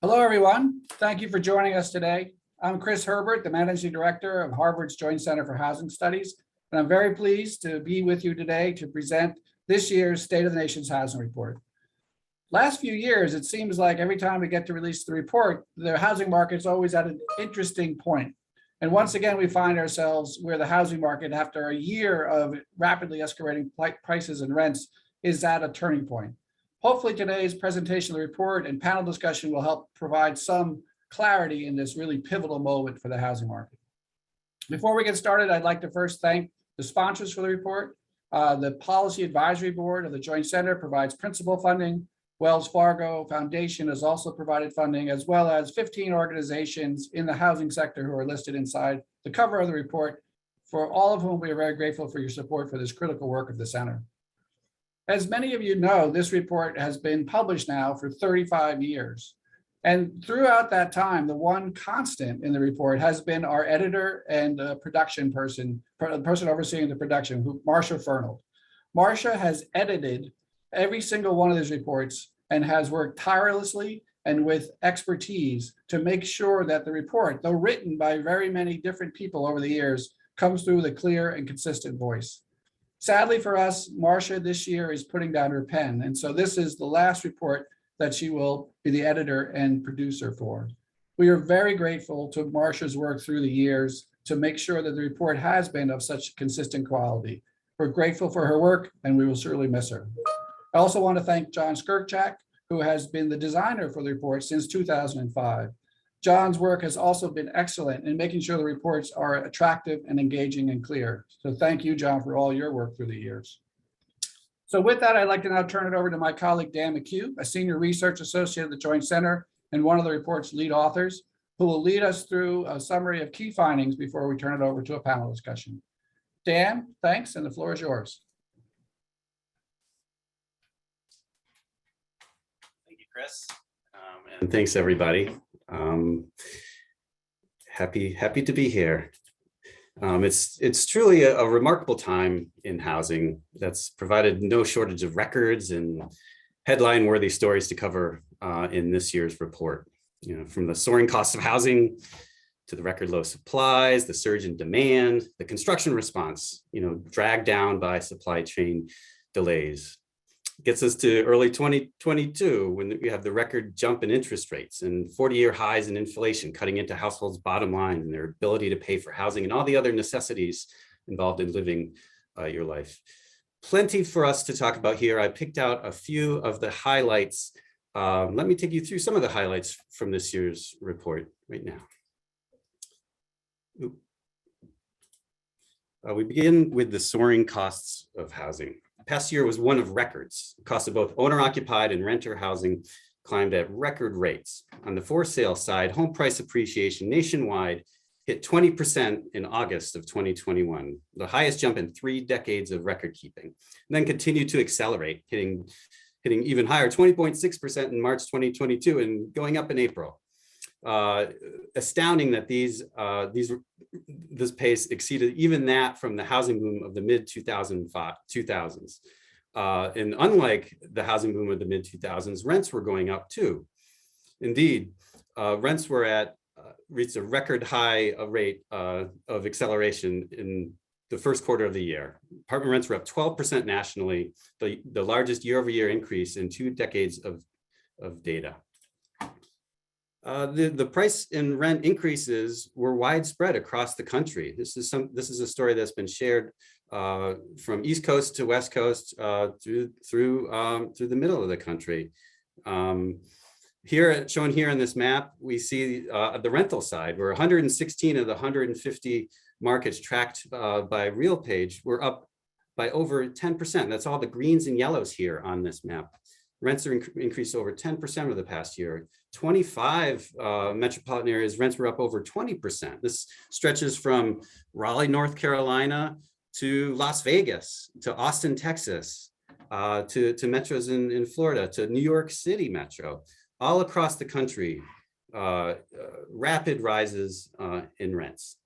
Hello, everyone. Thank you for joining us today. I'm Chris Herbert, the Managing Director of Harvard's Joint Center for Housing Studies, and I'm very pleased to be with you today to present this year's State of the Nation's Housing Report. Last few years, it seems like every time we get to release the report, the housing market's always at an interesting point. And once again, we find ourselves where the housing market, after a year of rapidly escalating prices and rents, is at a turning point. Hopefully today's presentation of the report and panel discussion will help provide some clarity in this really pivotal moment for the housing market. Before we get started, I'd like to first thank the sponsors for the report. The Policy Advisory Board of the Joint Center provides principal funding. Wells Fargo Foundation has also provided funding, as well as 15 organizations in the housing sector who are listed inside the cover of the report, for all of whom we are very grateful for your support for this critical work of the center. As many of you know, this report has been published now for 35 years. And throughout that time, the one constant in the report has been our editor and production person, the person overseeing the production, Marcia Fernald. Marcia has edited every single one of these reports and has worked tirelessly and with expertise to make sure that the report, though written by very many different people over the years, comes through with a clear and consistent voice. Sadly for us, Marcia this year is putting down her pen. And so this is the last report that she will be the editor and producer for. We are very grateful to Marcia's work through the years to make sure that the report has been of such consistent quality. We're grateful for her work and we will certainly miss her. I also want to thank John Skirchak, who has been the designer for the report since 2005. John's work has also been excellent in making sure the reports are attractive and engaging and clear. So thank you, John, for all your work through the years. So with that, I'd like to now turn it over to my colleague, Dan McHugh, a senior research associate at the Joint Center and one of the report's lead authors, who will lead us through a summary of key findings before we turn it over to a panel discussion. Dan, thanks, and the floor is yours. Thank you, Chris. And thanks, everybody. Happy to be here. It's truly a remarkable time in housing that's provided no shortage of records and headline-worthy stories to cover in this year's report. You know, from the soaring cost of housing to the record low supplies, the surge in demand, the construction response, dragged down by supply chain delays. Gets us to early 2022 when we have the record jump in interest rates and 40-year highs in inflation cutting into households' bottom line and their ability to pay for housing and all the other necessities involved in living your life. Plenty for us to talk about here. I picked out a few of the highlights. Let me take you through some of the highlights from this year's report right now. We begin with the soaring costs of housing. The past year was one of records. The cost of both owner-occupied and renter housing climbed at record rates. On the for sale side, home price appreciation nationwide hit 20% in August of 2021, the highest jump in 3 decades of record keeping, and then continued to accelerate, hitting even higher, 20.6% in March 2022 and going up in April. Astounding that this pace exceeded even that from the housing boom of the mid-2000s. And unlike the housing boom of the mid-2000s, rents were going up too. Indeed, rents were reached a record high rate of acceleration in the first quarter of the year. Apartment rents were up 12% nationally, the largest year-over-year increase in 2 decades of data. The price and rent increases were widespread across the country. This is a story that's been shared from East Coast to West Coast through the middle of the country. Here, shown here in this map, we see the rental side, where 116 of the 150 markets tracked by RealPage were up by over 10%. That's all the greens and yellows here on this map. Rents are increased over 10% over the past year. 25 metropolitan areas, rents were up over 20%. This stretches from Raleigh, North Carolina, to Las Vegas, to Austin, Texas, to metros in Florida, to New York City metro, all across the country, rapid rises in rents.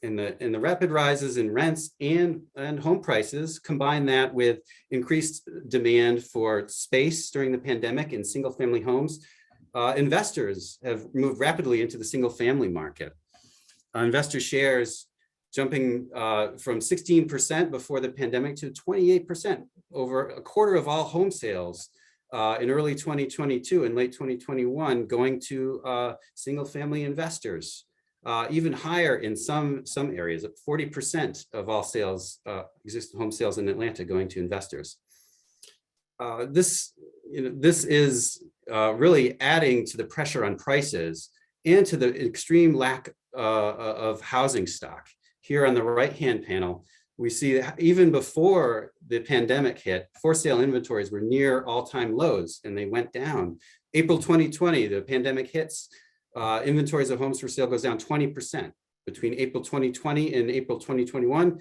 And the rapid rises in rents and home prices, combine that with increased demand for space during the pandemic in single family homes, investors have moved rapidly into the single family market. Investor shares jumping from 16% before the pandemic to 28%, over a quarter of all home sales in early 2022 and late 2021 going to single family investors. Even higher in some areas, at 40% of all sales, existing home sales in Atlanta going to investors. This is really adding to the pressure on prices and to the extreme lack of housing stock. Here on the right-hand panel, we see that even before the pandemic hit, for sale inventories were near all-time lows and they went down. April 2020, the pandemic hits, inventories of homes for sale goes down 20%. Between April 2020 and April 2021,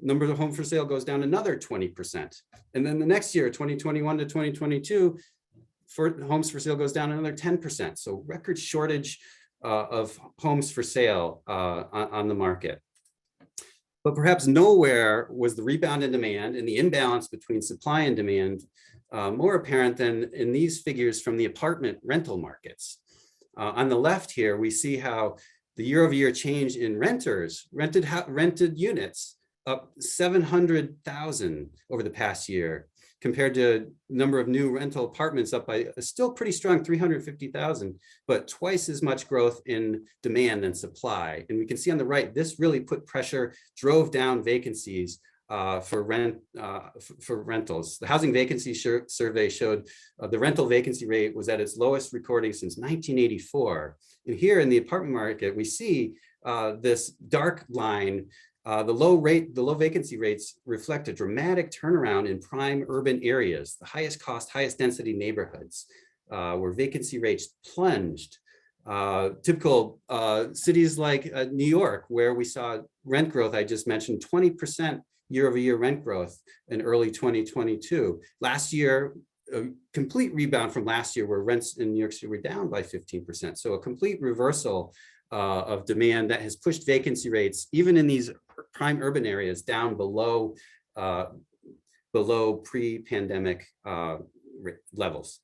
number of homes for sale goes down another 20%. And then the next year, 2021 to 2022, for homes for sale goes down another 10%. So record shortage of homes for sale on the market. But perhaps nowhere was the rebound in demand and the imbalance between supply and demand more apparent than in these figures from the apartment rental markets. On the left here, we see how the year-over-year change in rented units up 700,000 over the past year, compared to number of new rental apartments up by a still pretty strong 350,000, but twice as much growth in demand than supply. And we can see on the right, this really put pressure, drove down vacancies for rentals. The housing vacancy survey showed the rental vacancy rate was at its lowest recording since 1984. And here in the apartment market, we see this dark line. The low vacancy rates reflect a dramatic turnaround in prime urban areas, the highest cost, highest density neighborhoods, where vacancy rates plunged. Typical cities like New York, where we saw rent growth, I just mentioned, 20% year-over-year rent growth in early 2022. Last year, a complete rebound from last year, where rents in New York City were down by 15%. So a complete reversal of demand that has pushed vacancy rates, even in these prime urban areas, down below pre-pandemic levels.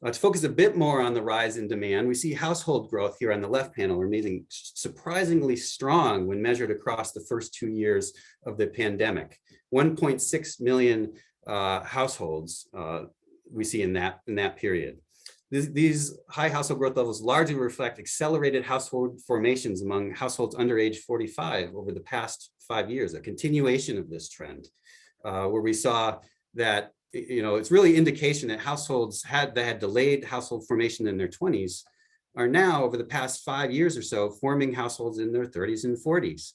To focus a bit more on the rise in demand, we see household growth here on the left panel remaining surprisingly strong when measured across the first 2 years of the pandemic. 1.6 million households we see in that period. These high household growth levels largely reflect accelerated household formations among households under age 45 over the past 5 years, a continuation of this trend, where we saw that it's really indication that households that had delayed household formation in their 20s are now, over the past 5 years or so, forming households in their 30s and 40s.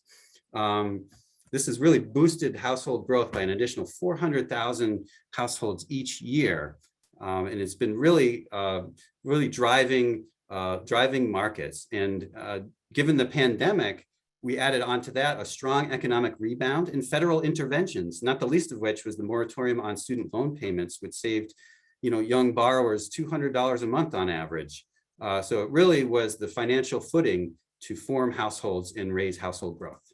This has really boosted household growth by an additional 400,000 households each year. And it's been really driving markets. And given the pandemic, we added onto that a strong economic rebound and federal interventions, not the least of which was the moratorium on student loan payments, which saved young borrowers $200 a month on average. So it really was the financial footing to form households and raise household growth.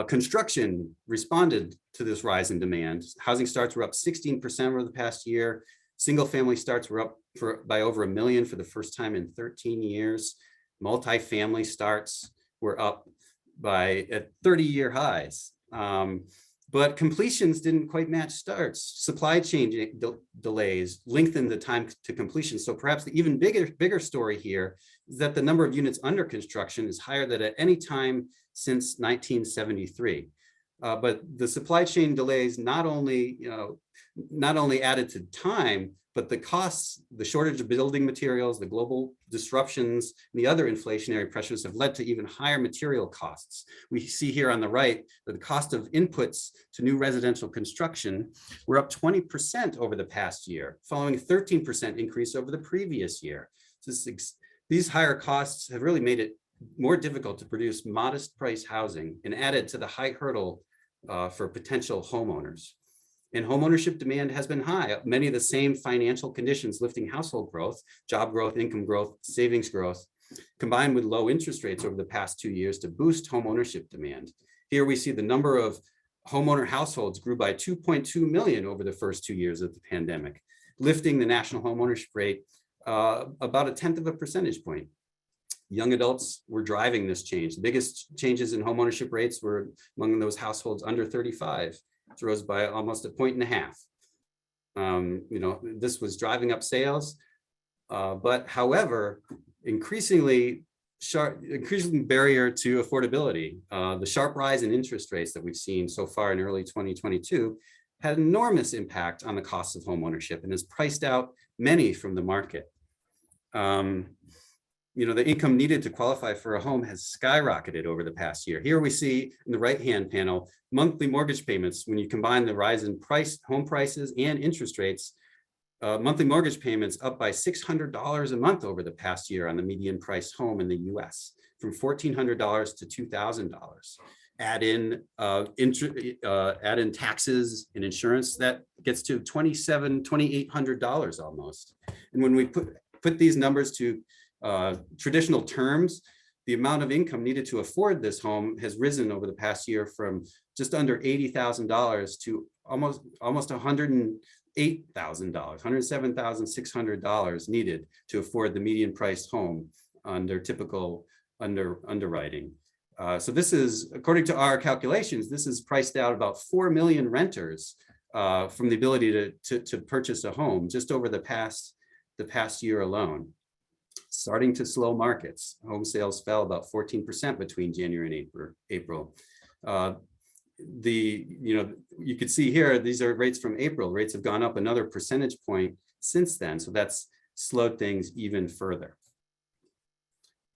Construction responded to this rise in demand. Housing starts were up 16% over the past year. Single family starts were up by over 1 million for the first time in 13 years. Multifamily starts were up at 30-year highs. But completions didn't quite match starts. Supply chain delays lengthened the time to completion. So perhaps the even bigger story here is that the number of units under construction is higher than at any time since 1973. But the supply chain delays not only added to time, but the costs, the shortage of building materials, the global disruptions, and the other inflationary pressures have led to even higher material costs. We see here on the right that the cost of inputs to new residential construction were up 20% over the past year, following a 13% increase over the previous year. So these higher costs have really made it more difficult to produce modest price housing and added to the high hurdle for potential homeowners. And homeownership demand has been high. Many of the same financial conditions lifting household growth, job growth, income growth, savings growth, combined with low interest rates over the past 2 years to boost homeownership demand. Here we see the number of homeowner households grew by 2.2 million over the first 2 years of the pandemic. lifting the national homeownership rate about 1/10 of a percentage point. Young adults were driving this change. The biggest changes in homeownership rates were among those households under 35. It rose by almost 1.5 points. This was driving up sales, but however, increasing barrier to affordability. The sharp rise in interest rates that we've seen so far in early 2022 had enormous impact on the cost of homeownership and has priced out many from the market. The income needed to qualify for a home has skyrocketed over the past year. Here we see in the right-hand panel, monthly mortgage payments. When you combine the rise in home prices and interest rates, monthly mortgage payments up by $600 a month over the past year on the median price home in the US, from $1,400 to $2,000. Add in taxes and insurance, that gets to $2,800 almost. And when we put these numbers to traditional terms, the amount of income needed to afford this home has risen over the past year from just under $80,000 to almost $108,000, $107,600 needed to afford the median priced home under typical underwriting. So this is, according to our calculations, this is priced out about 4 million renters from the ability to purchase a home just over the past year alone. Starting to slow markets. Home sales fell about 14% between January and April. You could see here, these are rates from April. Rates have gone up another percentage point since then. So that's slowed things even further.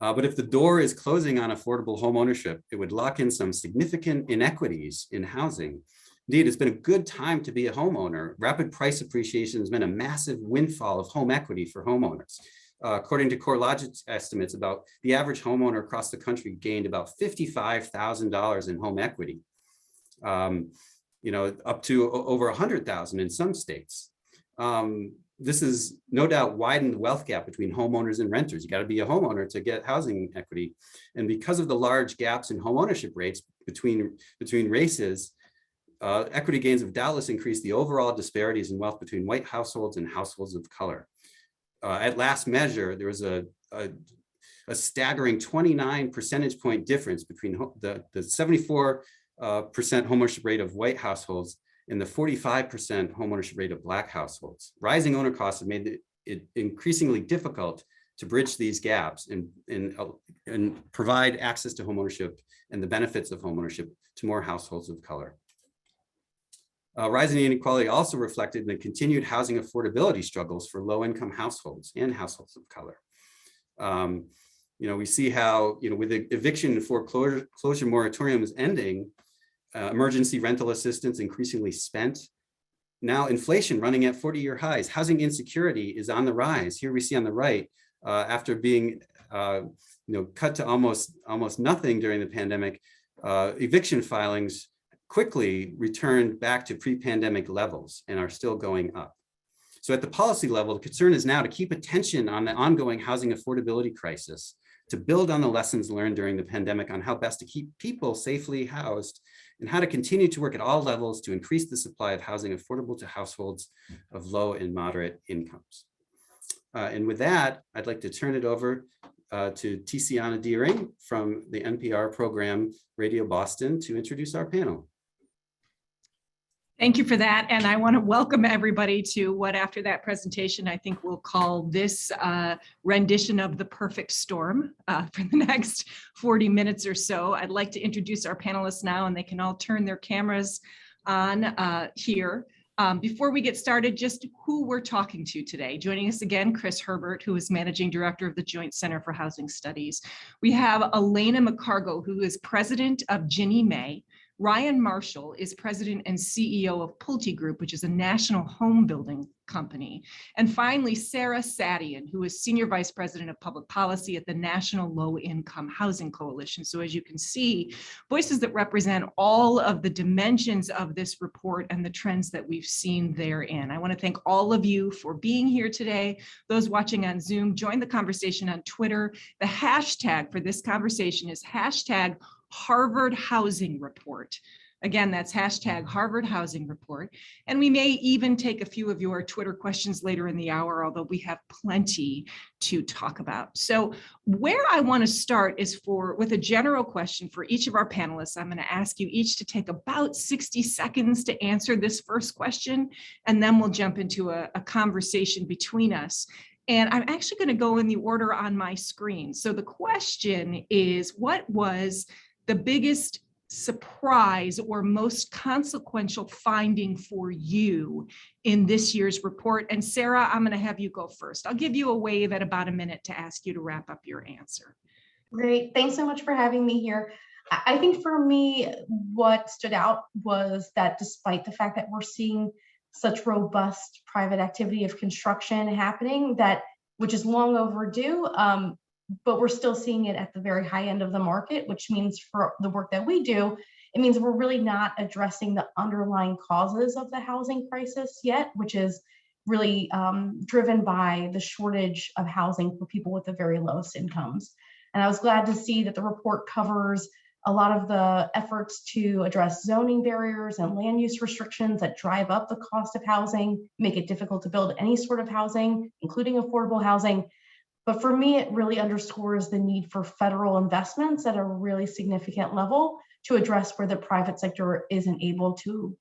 But if the door is closing on affordable home ownership, it would lock in some significant inequities in housing. Indeed, it's been a good time to be a homeowner. Rapid price appreciation has been a massive windfall of home equity for homeowners. According to CoreLogic's estimates, about the average homeowner across the country gained about $55,000 in home equity, up to over $100,000 in some states. This has no doubt widened the wealth gap between homeowners and renters. You got to be a homeowner to get housing equity. And because of the large gaps in homeownership rates between races, equity gains have doubtless increased the overall disparities in wealth between white households and households of color. At last measure, there was a staggering 29 percentage point difference between the 74% homeownership rate of white households and the 45% homeownership rate of Black households. Rising owner costs have made it increasingly difficult to bridge these gaps and provide access to homeownership and the benefits of homeownership to more households of color. Rising inequality also reflected in the continued housing affordability struggles for low-income households and households of color. We see how, with the eviction and foreclosure moratoriums ending, emergency rental assistance increasingly spent. Now inflation running at 40-year highs. Housing insecurity is on the rise. Here we see on the right, after being cut to almost nothing during the pandemic, eviction filings quickly returned back to pre-pandemic levels and are still going up. So at the policy level, the concern is now to keep attention on the ongoing housing affordability crisis, to build on the lessons learned during the pandemic on how best to keep people safely housed, and how to continue to work at all levels to increase the supply of housing affordable to households of low and moderate incomes. And with that, I'd like to turn it over to Tiziana Deering from the NPR program Radio Boston to introduce our panel. Thank you for that. And I want to welcome everybody to what, after that presentation, I think we'll call this rendition of The Perfect Storm for the next 40 minutes or so. I'd like to introduce our panelists now, and they can all turn their cameras on here. Before we get started, just who we're talking to today. Joining us again, Chris Herbert, who is Managing Director of the Joint Center for Housing Studies. We have Elena McCargo, who is President of Ginnie Mae. Ryan Marshall is President and CEO of Pulte Group, which is a national home building company. And finally, Sarah Sadian, who is Senior Vice President of Public Policy at the National Low Income Housing Coalition. So as you can see, voices that represent all of the dimensions of this report and the trends that we've seen therein. I want to thank all of you for being here today. Those watching on Zoom, join the conversation on Twitter. The hashtag for this conversation is hashtag Harvard Housing Report. Again, that's hashtag Harvard Housing Report. And we may even take a few of your Twitter questions later in the hour, although we have plenty to talk about. So where I want to start is with a general question for each of our panelists. I'm going to ask you each to take about 60 seconds to answer this first question, and then we'll jump into a conversation between us. And I'm actually going to go in the order on my screen. So the question is, what was the biggest surprise or most consequential finding for you in this year's report? And Sarah, I'm going to have you go first. I'll give you a wave at about a minute to ask you to wrap up your answer. Great. Thanks so much for having me here. I think for me, what stood out was that despite the fact that we're seeing such robust private activity of construction happening, which is long overdue, but we're still seeing it at the very high end of the market, which means for the work that we do, it means we're really not addressing the underlying causes of the housing crisis yet, which is really driven by the shortage of housing for people with the very lowest incomes. And I was glad to see that the report covers a lot of the efforts to address zoning barriers and land use restrictions that drive up the cost of housing, make it difficult to build any sort of housing, including affordable housing. But for me, it really underscores the need for federal investments at a really significant level to address where the private sector isn't able to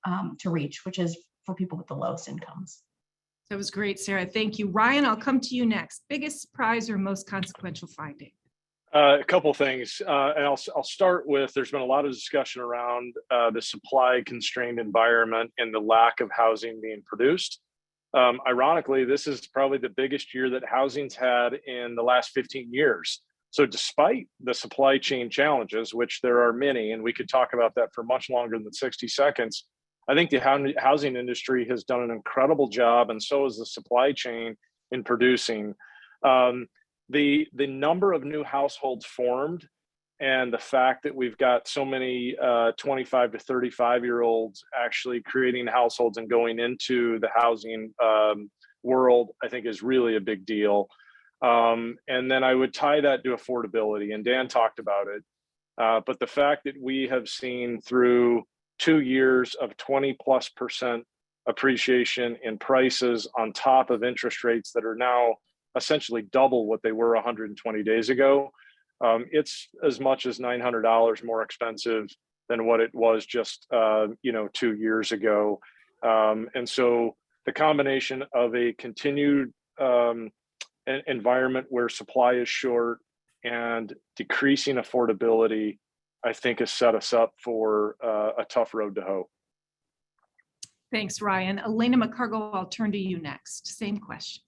reach, which is for people with the lowest incomes. That was great, Sarah. Thank you. Ryan, I'll come to you next. Biggest surprise or most consequential finding? A couple things, and I'll start with, there's been a lot of discussion around the supply constrained environment and the lack of housing being produced. Ironically, this is probably the biggest year that housing's had in the last 15 years. So despite the supply chain challenges, which there are many, and we could talk about that for much longer than 60 seconds, I think the housing industry has done an incredible job, and so has the supply chain in producing. The number of new households formed and the fact that we've got so many 25 to 35-year-olds actually creating households and going into the housing world, I think is really a big deal. And then I would tie that to affordability, and Dan talked about it. But the fact that we have seen through 2 years of 20+% appreciation in prices on top of interest rates that are now essentially double what they were 120 days ago. It's as much as $900 more expensive than what it was just 2 years ago. And so the combination of a continued environment where supply is short and decreasing affordability, I think has set us up for a tough road to hoe. Thanks, Ryan. Elena McCargo, I'll turn to you next. Same question.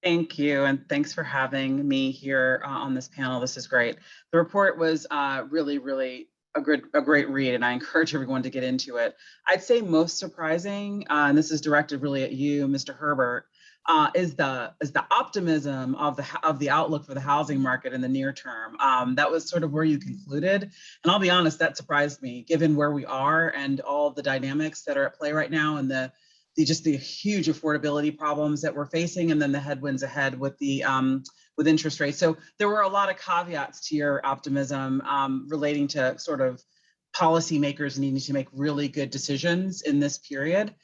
Thank you, and thanks for having me here on this panel. This is great. The report was really a great read, and I encourage everyone to get into it. I'd say most surprising, and this is directed really at you, Mr. Herbert, is the optimism of the outlook for the housing market in the near term. That was sort of where you concluded, and I'll be honest, that surprised me, given where we are and all the dynamics that are at play right now, and the huge affordability problems that we're facing, and then the headwinds ahead with the with interest rates. So there were a lot of caveats to your optimism relating to sort of policymakers needing to make really good decisions in this period.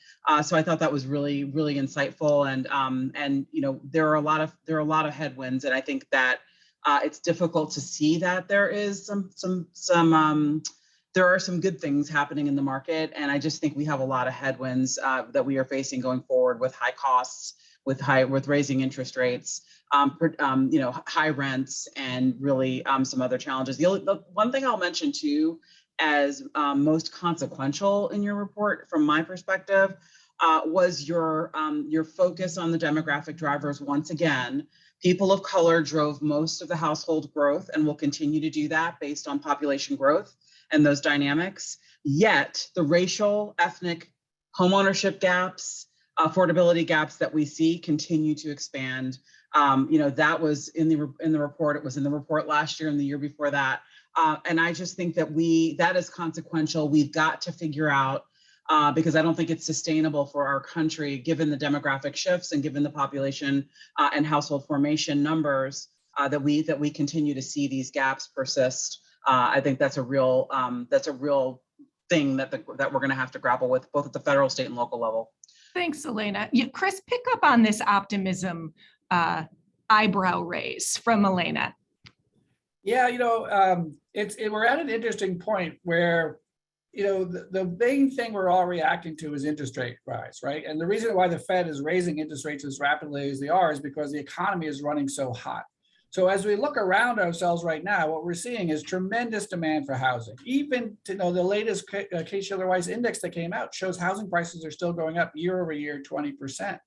So I thought that was really insightful, and there are a lot of headwinds, and I think that it's difficult to see that there is there are some good things happening in the market, and I just think we have a lot of headwinds that we are facing going forward with high costs, with raising interest rates, high rents, and really some other challenges. The one thing I'll mention too, as most consequential in your report, from my perspective, was your focus on the demographic drivers. Once again, people of color drove most of the household growth and will continue to do that based on population growth and those dynamics. Yet the racial, ethnic, homeownership gaps, affordability gaps that we see continue to expand. That was in the report. It was in the report last year and the year before that. And I just think that that is consequential. We've got to figure out, because I don't think it's sustainable for our country, given the demographic shifts and given the population and household formation numbers, that we continue to see these gaps persist. I think that's a real thing that that we're going to have to grapple with, both at the federal, state, and local level. Thanks, Elena. Chris, pick up on this optimism eyebrow raise from Elena. Yeah, we're at an interesting point where, the main thing we're all reacting to is interest rate rise, right? And the reason why the Fed is raising interest rates as rapidly as they are is because the economy is running so hot. So as we look around ourselves right now, what we're seeing is tremendous demand for housing. Even the latest Case-Shiller-Weiss index that came out shows housing prices are still going up year over year, 20%.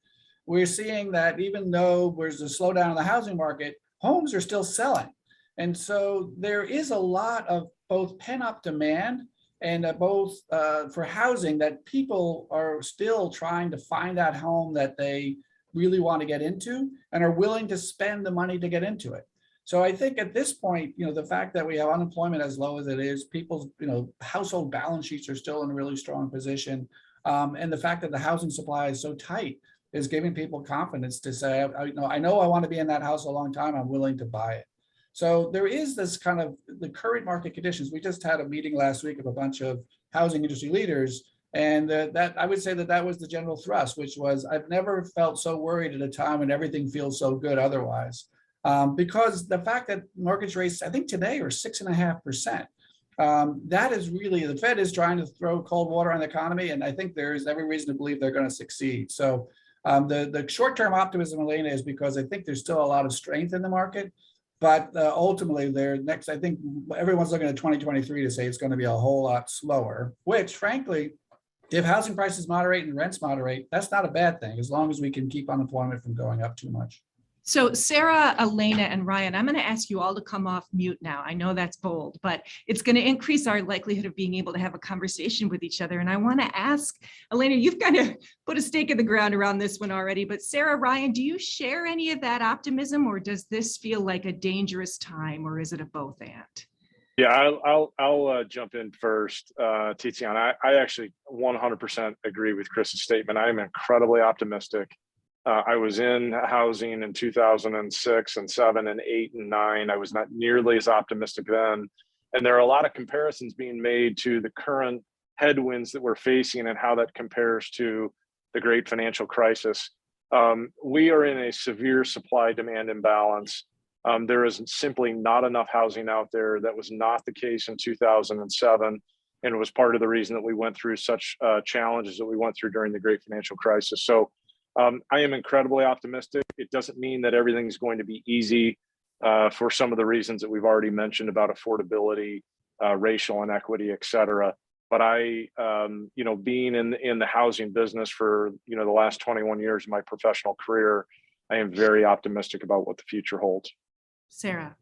We're seeing that even though there's a slowdown in the housing market, homes are still selling. And so there is a lot of both pent-up demand and both for housing that people are still trying to find that home that they really want to get into and are willing to spend the money to get into it. So I think at this point, the fact that we have unemployment as low as it is, people's, household balance sheets are still in a really strong position. And the fact that the housing supply is so tight is giving people confidence to say, I know I want to be in that house a long time, I'm willing to buy it. So there is this kind of the current market conditions. We just had a meeting last week of a bunch of housing industry leaders. And that I would say that was the general thrust, which was I've never felt so worried at a time when everything feels so good otherwise. Because the fact that mortgage rates, I think today are 6.5%. That is really, the Fed is trying to throw cold water on the economy. And I think there is every reason to believe they're going to succeed. So the short-term optimism, Elena, is because I think there's still a lot of strength in the market. But ultimately, I think everyone's looking at 2023 to say it's going to be a whole lot slower, which frankly, if housing prices moderate and rents moderate, that's not a bad thing, as long as we can keep unemployment from going up too much. So Sarah, Elena, and Ryan, I'm going to ask you all to come off mute now. I know that's bold, but it's going to increase our likelihood of being able to have a conversation with each other. And I want to ask, Elena, you've kind of put a stake in the ground around this one already, but Sarah, Ryan, do you share any of that optimism, or does this feel like a dangerous time, or is it a both and? Yeah, I'll jump in first, Tiziana. I actually 100% agree with Chris's statement. I am incredibly optimistic. I was in housing in 2006 and 7 and 8 and 9. I was not nearly as optimistic then. And there are a lot of comparisons being made to the current headwinds that we're facing and how that compares to the great financial crisis. We are in a severe supply-demand imbalance. There is simply not enough housing out there. That was not the case in 2007. And it was part of the reason that we went through such challenges that we went through during the great financial crisis. So I am incredibly optimistic. It doesn't mean that everything's going to be easy for some of the reasons that we've already mentioned about affordability, racial inequity, et cetera. But I, being in the housing business for, the last 21 years of my professional career, I am very optimistic about what the future holds. Sarah.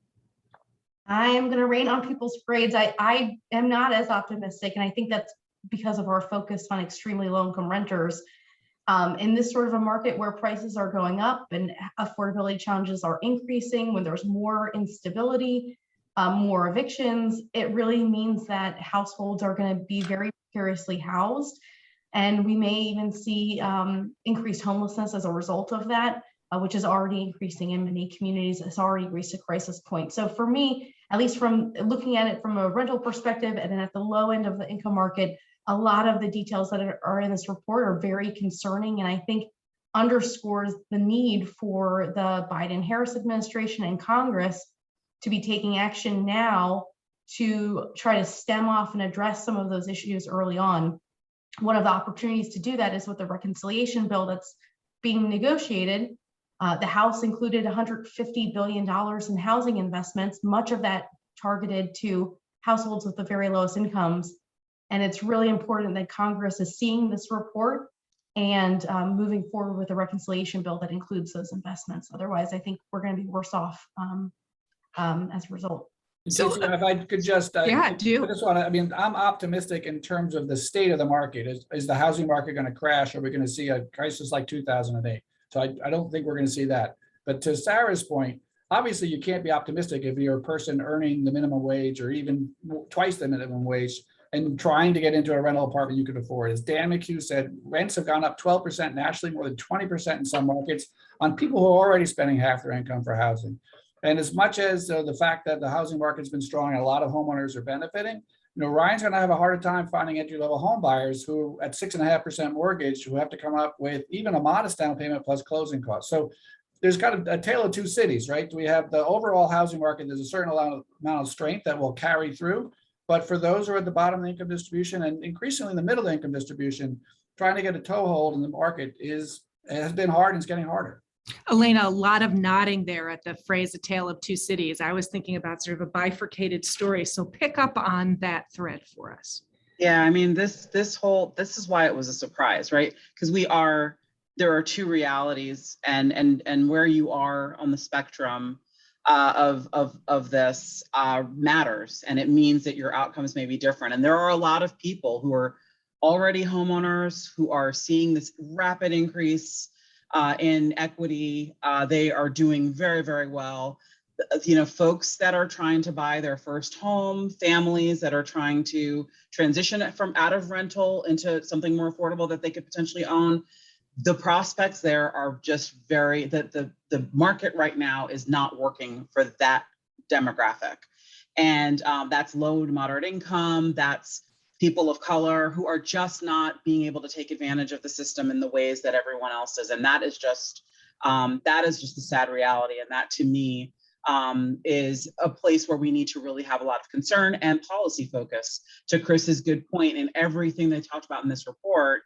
I am going to rain on people's parades. I am not as optimistic, and I think that's because of our focus on extremely low-income renters. In this sort of a market where prices are going up and affordability challenges are increasing, when there's more instability, more evictions, it really means that households are going to be very precariously housed. And we may even see increased homelessness as a result of that, which is already increasing in many communities. It's already reached a crisis point. So for me, at least from looking at it from a rental perspective and then at the low end of the income market, a lot of the details that are in this report are very concerning, and I think underscores the need for the Biden-Harris administration and Congress to be taking action now to try to stem off and address some of those issues early on. One of the opportunities to do that is with the reconciliation bill that's being negotiated. The House included $150 billion in housing investments, much of that targeted to households with the very lowest incomes. And it's really important that Congress is seeing this report and moving forward with a reconciliation bill that includes those investments. Otherwise, I think we're going to be worse off as a result. So if I could just, yeah, do. I just want to, I'm optimistic in terms of the state of the market. Is the housing market going to crash? Are we going to see a crisis like 2008? So I don't think we're going to see that. But to Sarah's point, obviously you can't be optimistic if you're a person earning the minimum wage or even twice the minimum wage and trying to get into a rental apartment you could afford. As Dan McHugh said, rents have gone up 12% nationally, more than 20% in some markets on people who are already spending half their income for housing. And as much as the fact that the housing market's been strong and a lot of homeowners are benefiting, Ryan's going to have a harder time finding entry-level home buyers who at 6.5% mortgage, who have to come up with even a modest down payment plus closing costs. So there's got a tale of two cities, right? We have the overall housing market. There's a certain amount of strength that will carry through. But for those who are at the bottom of the income distribution and increasingly the middle income distribution, trying to get a toehold in the market has been hard and it's getting harder. Elena, a lot of nodding there at the phrase "a tale of two cities." I was thinking about sort of a bifurcated story. So pick up on that thread for us. Yeah, I mean, this is why it was a surprise, right? Because there are two realities, and where you are on the spectrum of this matters, and it means that your outcomes may be different. And there are a lot of people who are already homeowners who are seeing this rapid increase in equity. They are doing very, very well. Folks that are trying to buy their first home, families that are trying to transition from out of rental into something more affordable that they could potentially own. The prospects there are just the market right now is not working for that demographic. And that's low to moderate income, that's people of color who are just not being able to take advantage of the system in the ways that everyone else is. And that is just a sad reality. And that to me is a place where we need to really have a lot of concern and policy focus. To Chris's good point, in everything they talked about in this report,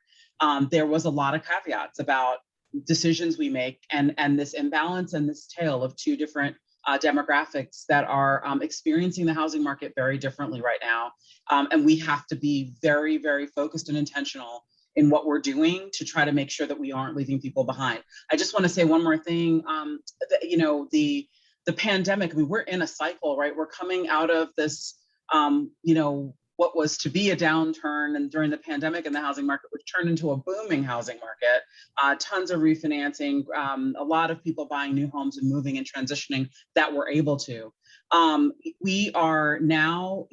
there was a lot of caveats about decisions we make and this imbalance and this tale of two different demographics that are experiencing the housing market very differently right now. And we have to be very, very focused and intentional in what we're doing to try to make sure that we aren't leaving people behind. I just want to say one more thing. The pandemic, I mean, we're in a cycle, right? We're coming out of this, what was to be a downturn, and during the pandemic in the housing market, which turned into a booming housing market, tons of refinancing, a lot of people buying new homes and moving and transitioning that were able to. We are now,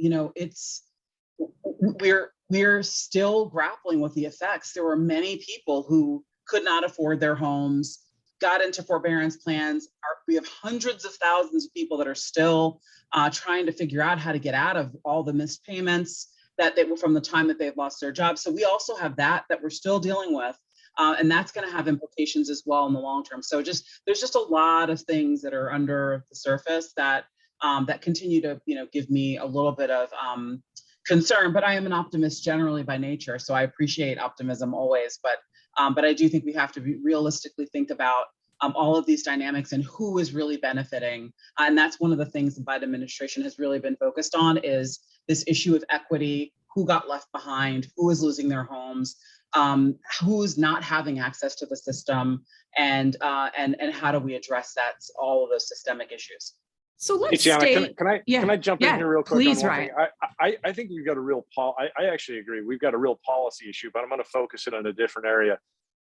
we're still grappling with the effects. There were many people who could not afford their homes, got into forbearance plans. We have hundreds of thousands of people that are still trying to figure out how to get out of all the missed payments that they were from the time that they've lost their jobs. So we also have that we're still dealing with. And that's going to have implications as well in the long term. So there's just a lot of things that are under the surface that continue to give me a little bit of concern. But I am an optimist generally by nature, so I appreciate optimism always. But I do think we have to realistically think about all of these dynamics and who is really benefiting. And that's one of the things the Biden administration has really been focused on, is this issue of equity, who got left behind, who is losing their homes, who is not having access to the system, and how do we address that, all of those systemic issues. So let's Tiana, stay. can I jump in here real quick? Please, on one Ryan. thing? I think you've got a real I actually agree. We've got a real policy issue, but I'm going to focus it on a different area.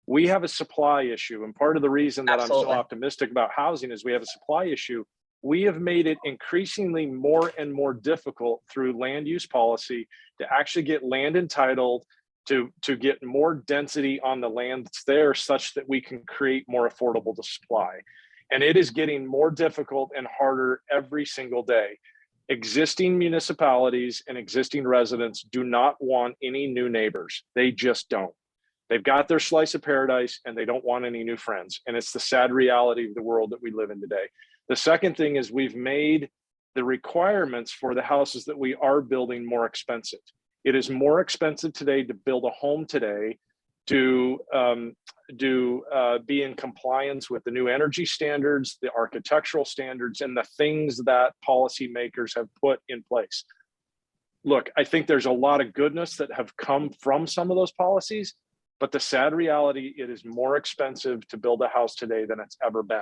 We have a supply issue, and part of the reason that Absolutely. I'm so optimistic about housing is we have a supply issue. We have made it increasingly more and more difficult through land use policy to actually get land entitled, to get more density on the land that's there, such that we can create more affordable supply. And it is getting more difficult and harder every single day. Existing municipalities and existing residents do not want any new neighbors. They just don't. They've got their slice of paradise and they don't want any new friends. And it's the sad reality of the world that we live in today. The second thing is we've made the requirements for the houses that we are building more expensive. It is more expensive today to build a home today, to be in compliance with the new energy standards, the architectural standards, and the things that policymakers have put in place. Look, I think there's a lot of goodness that have come from some of those policies, but the sad reality, it is more expensive to build a house today than it's ever been.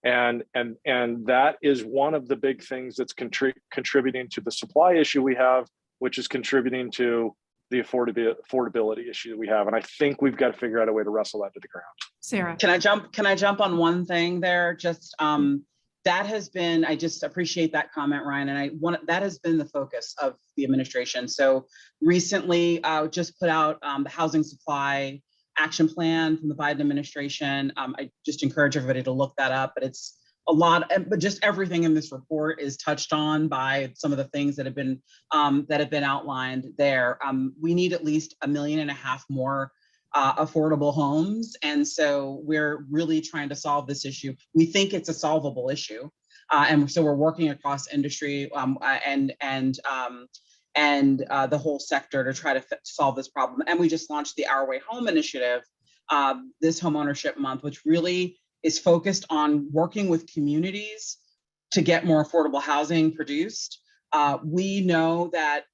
And that is one of the big things that's contributing to the supply issue we have, which is contributing to the affordability issue that we have. And I think we've got to figure out a way to wrestle that to the ground. Sarah. Can I jump on one thing there? Just that has been, I just appreciate that comment, Ryan. And that has been the focus of the administration. So recently just put out the housing supply action plan from the Biden administration. I just encourage everybody to look that up, but it's but just everything in this report is touched on by some of the things that have been outlined there. We need at least 1.5 million more affordable homes, and so we're really trying to solve this issue. We think it's a solvable issue, and so we're working across industry and the whole sector to try to solve this problem. And we just launched the Our Way Home initiative this Homeownership Month, which really is focused on working with communities to get more affordable housing produced. We know that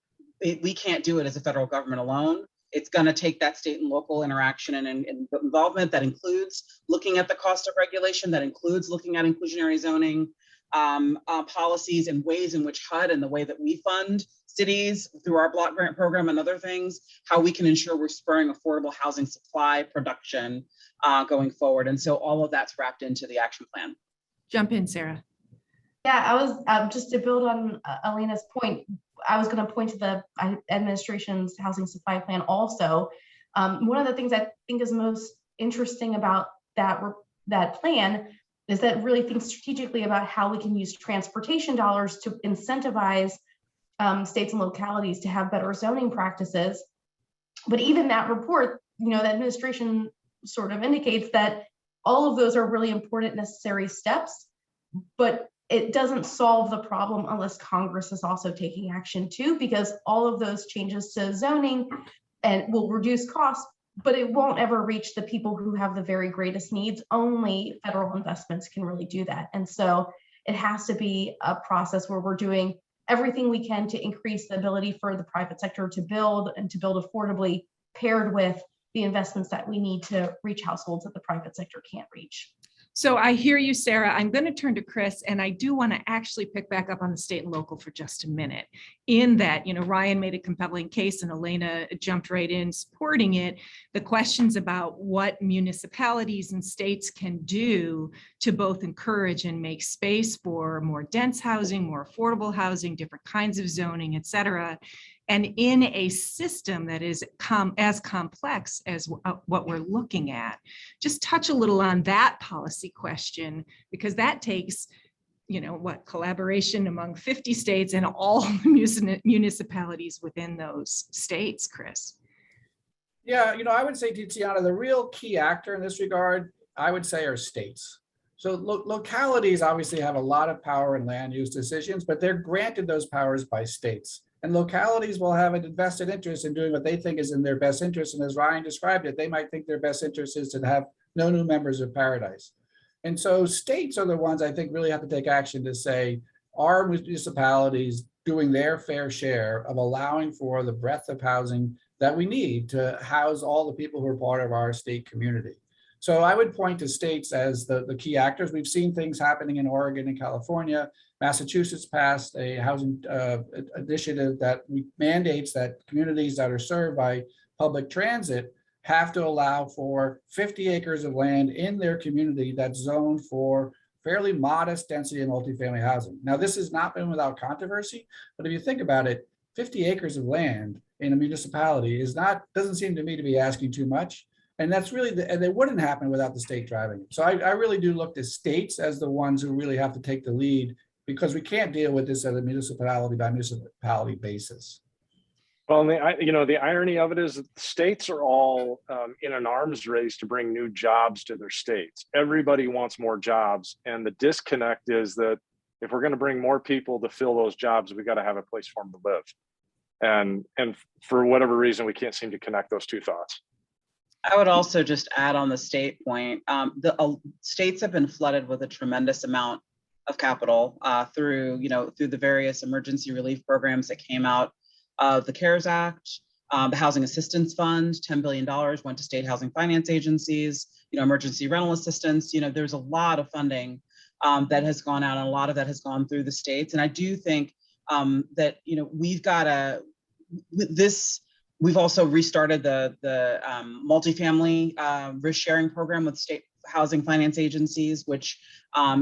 we can't do it as a federal government alone. It's going to take that state and local interaction and involvement that includes looking at the cost of regulation, that includes looking at inclusionary zoning policies and ways in which HUD and the way that we fund cities through our block grant program and other things, how we can ensure we're spurring affordable housing supply production going forward. And so all of that's wrapped into the action plan. Jump in, Sarah. Yeah, I was just to build on Alina's point, I was going to point to the administration's housing supply plan also. One of the things I think is most interesting about that plan is that it really thinks strategically about how we can use transportation dollars to incentivize states and localities to have better zoning practices. But even that report, the administration sort of indicates that all of those are really important, necessary steps, but it doesn't solve the problem unless Congress is also taking action too, because all of those changes to zoning and will reduce costs, but it won't ever reach the people who have the very greatest needs. Only federal investments can really do that. And so it has to be a process where we're doing everything we can to increase the ability for the private sector to build and to build affordably, paired with the investments that we need to reach households that the private sector can't reach. So I hear you, Sarah. I'm going to turn to Chris, and I do want to actually pick back up on the state and local for just a minute. In that, Ryan made a compelling case and Elena jumped right in supporting it. The questions about what municipalities and states can do to both encourage and make space for more dense housing, more affordable housing, different kinds of zoning, et cetera. And in a system that is as complex as what we're looking at, just touch a little on that policy question, because that takes, collaboration among 50 states and all the municipalities within those states, Chris. Yeah, I would say, Tiziana, the real key actor in this regard, I would say, are states. So localities obviously have a lot of power in land use decisions, but they're granted those powers by states. And localities will have an invested interest in doing what they think is in their best interest. And as Ryan described it, they might think their best interest is to have no new members of paradise. And so states are the ones I think really have to take action to say, are municipalities doing their fair share of allowing for the breadth of housing that we need to house all the people who are part of our state community? So I would point to states as the key actors. We've seen things happening in Oregon and California. Massachusetts passed a housing initiative that mandates that communities that are served by public transit have to allow for 50 acres of land in their community that's zoned for fairly modest density of multifamily housing. Now, this has not been without controversy, but if you think about it, 50 acres of land in a municipality doesn't seem to me to be asking too much. And that's really, and it wouldn't happen without the state driving it. So I really do look to states as the ones who really have to take the lead, because we can't deal with this at a municipality by municipality basis. Well, and the irony of it is that the states are all in an arms race to bring new jobs to their states. Everybody wants more jobs. And the disconnect is that if we're going to bring more people to fill those jobs, we got to have a place for them to live. And for whatever reason, we can't seem to connect those two thoughts. I would also just add on the state point, the states have been flooded with a tremendous amount of capital through the various emergency relief programs that came out of the CARES Act, the Housing Assistance Fund, $10 billion went to state housing finance agencies, emergency rental assistance. There's a lot of funding that has gone out, and a lot of that has gone through the states. And I do think that we've got we've also restarted the multifamily risk sharing program with state housing finance agencies, which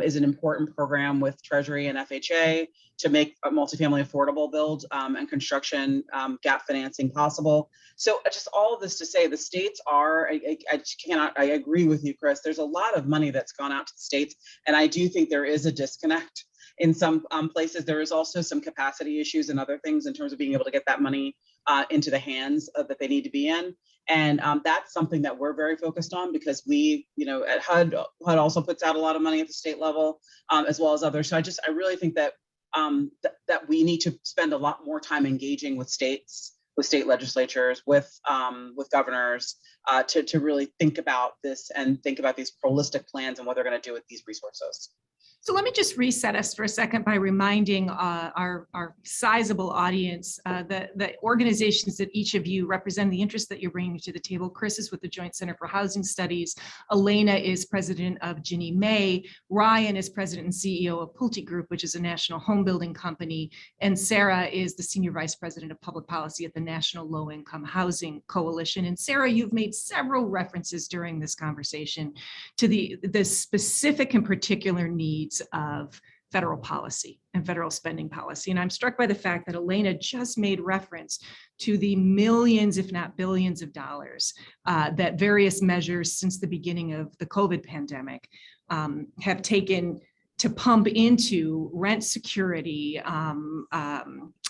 is an important program with Treasury and FHA to make a multifamily affordable build and construction gap financing possible. So just all of this to say the states are, I agree with you, Chris, there's a lot of money that's gone out to the states. And I do think there is a disconnect in some places. There is also some capacity issues and other things in terms of being able to get that money into the hands that they need to be in. And that's something that we're very focused on because we, at HUD also puts out a lot of money at the state level, as well as others. So I really think that that we need to spend a lot more time engaging with states, with state legislatures, with governors, to really think about this and think about these holistic plans and what they're going to do with these resources. So let me just reset us for a second by reminding our sizable audience that the organizations that each of you represent, the interests that you're bringing to the table. Chris is with the Joint Center for Housing Studies. Elena is president of Ginnie Mae. Ryan is president and CEO of Pulte Group, which is a national home building company. And Sarah is the senior vice president of public policy at the National Low Income Housing Coalition. And Sarah, you've made several references during this conversation to the specific and particular needs of federal policy and federal spending policy. And I'm struck by the fact that Elena just made reference to the millions, if not billions of dollars that various measures since the beginning of the COVID pandemic have taken to pump into rent security,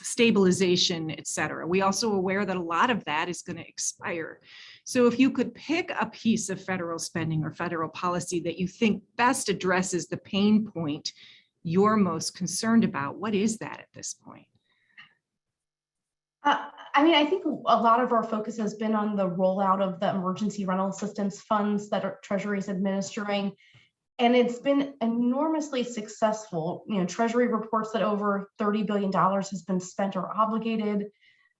stabilization, et cetera. We also aware that a lot of that is going to expire. So if you could pick a piece of federal spending or federal policy that you think best addresses the pain point you're most concerned about, what is that at this point? I think a lot of our focus has been on the rollout of the emergency rental assistance funds that Treasury is administering. And it's been enormously successful. Treasury reports that over $30 billion has been spent or obligated.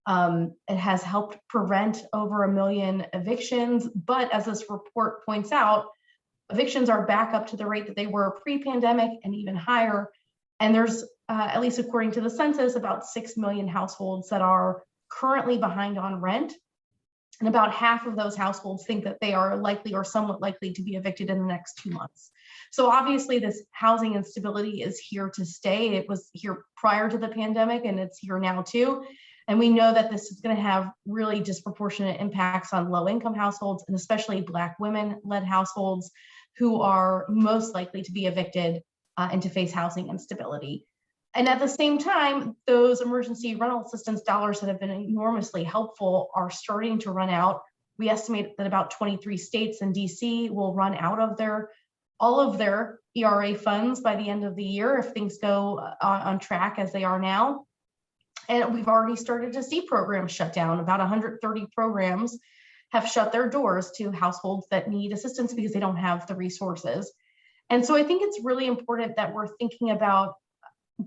It has helped prevent over 1 million evictions. But as this report points out, evictions are back up to the rate that they were pre-pandemic and even higher. And there's, at least according to the census, about 6 million households that are currently behind on rent. And about half of those households think that they are likely or somewhat likely to be evicted in the next 2 months. So obviously this housing instability is here to stay. It was here prior to the pandemic and it's here now too. And we know that this is going to have really disproportionate impacts on low income households and especially Black women-led households who are most likely to be evicted and to face housing instability. And at the same time, those emergency rental assistance dollars that have been enormously helpful are starting to run out. We estimate that about 23 states and DC will run out of all of their ERA funds by the end of the year if things go on track as they are now. And we've already started to see programs shut down. About 130 programs have shut their doors to households that need assistance because they don't have the resources. And so I think it's really important that we're thinking about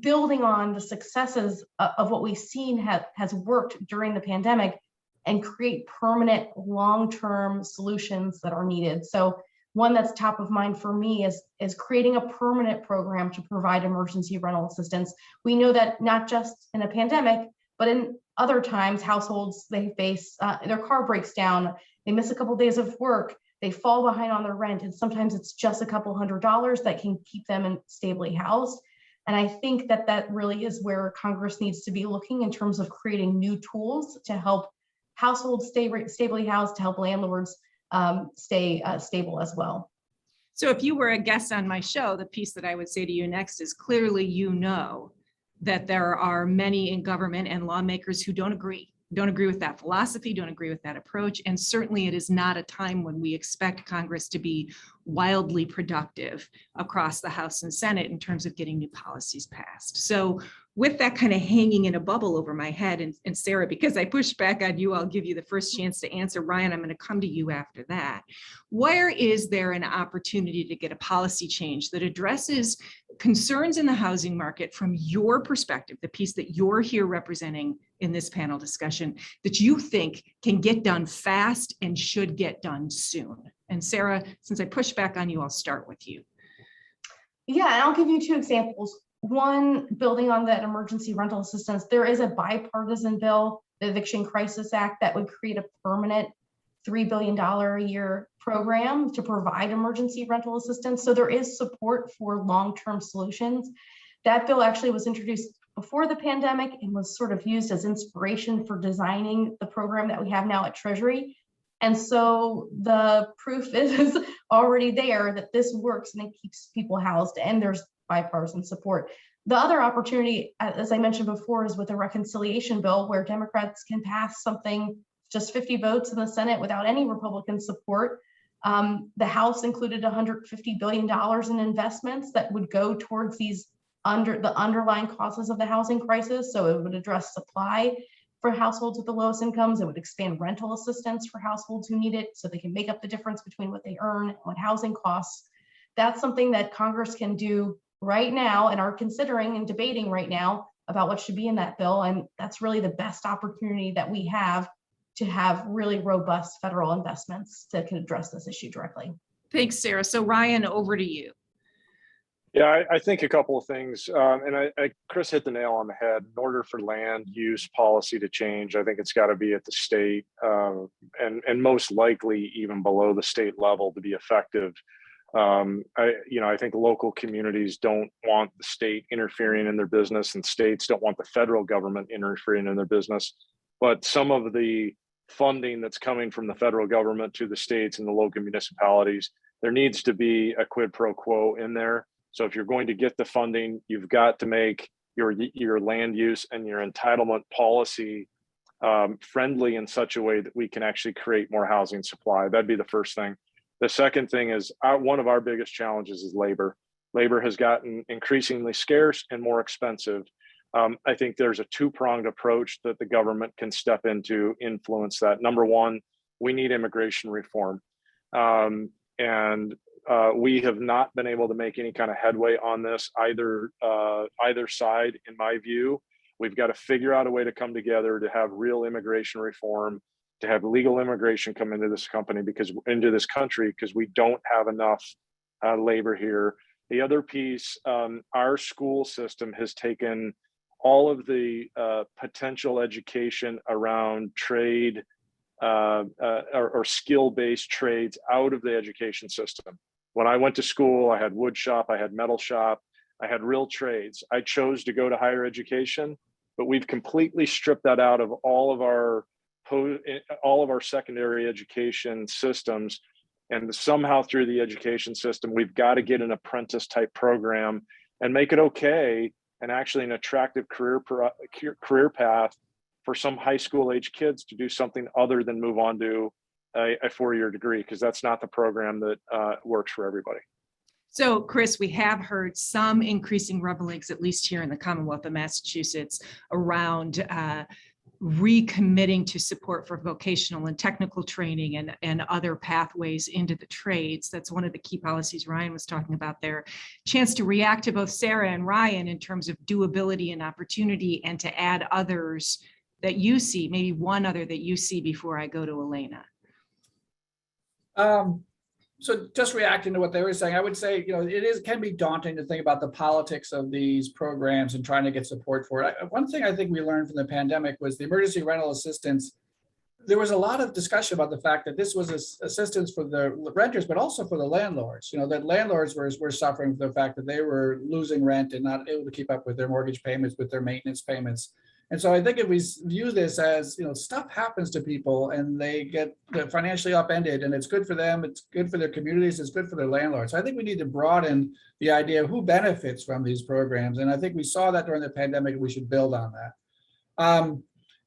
building on the successes of what we've seen has worked during the pandemic and create permanent long-term solutions that are needed. So one that's top of mind for me is creating a permanent program to provide emergency rental assistance. We know that not just in a pandemic, but in other times, households, they face, their car breaks down, they miss a couple days of work, they fall behind on their rent, and sometimes it's just a couple $100s that can keep them stably housed. And I think that really is where Congress needs to be looking in terms of creating new tools to help households stay stably housed, to help landlords stay stable as well. So if you were a guest on my show, the piece that I would say to you next is clearly that there are many in government and lawmakers who don't agree with that philosophy, don't agree with that approach. And certainly it is not a time when we expect Congress to be wildly productive across the House and Senate in terms of getting new policies passed. So with that kind of hanging in a bubble over my head, and Sarah, because I pushed back on you, I'll give you the first chance to answer. Ryan, I'm going to come to you after that. Where is there an opportunity to get a policy change that addresses concerns in the housing market from your perspective, the piece that you're here representing in this panel discussion, that you think can get done fast and should get done soon? And Sarah, since I pushed back on you, I'll start with you. Yeah, and I'll give you 2 examples. One, building on that emergency rental assistance, there is a bipartisan bill, the Eviction Crisis Act, that would create a permanent $3 billion a year program to provide emergency rental assistance. So there is support for long-term solutions. That bill actually was introduced before the pandemic and was sort of used as inspiration for designing the program that we have now at Treasury. And so the proof is already there that this works and it keeps people housed, and there's bipartisan support. The other opportunity, as I mentioned before, is with a reconciliation bill where Democrats can pass something, just 50 votes in the Senate without any Republican support. The House included $150 billion in investments that would go towards these the underlying causes of the housing crisis. So it would address supply for households with the lowest incomes. It would expand rental assistance for households who need it so they can make up the difference between what they earn and what housing costs. That's something that Congress can do right now and are considering and debating right now about what should be in that bill. And that's really the best opportunity that we have to have really robust federal investments that can address this issue directly. Thanks, Sarah. So Ryan, over to you. Yeah, I think a couple of things, and Chris hit the nail on the head. In order for land use policy to change, I think it's got to be at the state and most likely even below the state level to be effective. I think local communities don't want the state interfering in their business, and states don't want the federal government interfering in their business. But some of the funding that's coming from the federal government to the states and the local municipalities, there needs to be a quid pro quo in there. So if you're going to get the funding, you've got to make your land use and your entitlement policy friendly in such a way that we can actually create more housing supply. That'd be the first thing. The second thing is one of our biggest challenges is labor. Labor has gotten increasingly scarce and more expensive. I think there's a two-pronged approach that the government can step into influence that. Number one, we need immigration reform. We have not been able to make any kind of headway on this either side, in my view. We've got to figure out a way to come together to have real immigration reform, to have legal immigration come into this country because we don't have enough labor here. The other piece, our school system has taken all of the potential education around trade or skill-based trades out of the education system. When I went to school, I had wood shop, I had metal shop, I had real trades. I chose to go to higher education, but we've completely stripped that out of all of our secondary education systems. And somehow through the education system, we've got to get an apprentice type program and make it okay and actually an attractive career path for some high school age kids to do something other than move on to a four-year degree, because that's not the program that works for everybody. So, Chris, we have heard some increasing rumblings, at least here in the Commonwealth of Massachusetts, around recommitting to support for vocational and technical training and other pathways into the trades. That's one of the key policies Ryan was talking about there. Chance to react to both Sarah and Ryan in terms of doability and opportunity, and to add others that you see, maybe one other that you see before I go to Elena. So just reacting to what they were saying, I would say, it can be daunting to think about the politics of these programs and trying to get support for it. One thing I think we learned from the pandemic was the emergency rental assistance. There was a lot of discussion about the fact that this was assistance for the renters, but also for the landlords. That landlords were suffering from the fact that they were losing rent and not able to keep up with their mortgage payments, with their maintenance payments. And so I think if we view this as, stuff happens to people and they get financially upended, and it's good for them, it's good for their communities, it's good for their landlords. So I think we need to broaden the idea of who benefits from these programs. And I think we saw that during the pandemic, and we should build on that.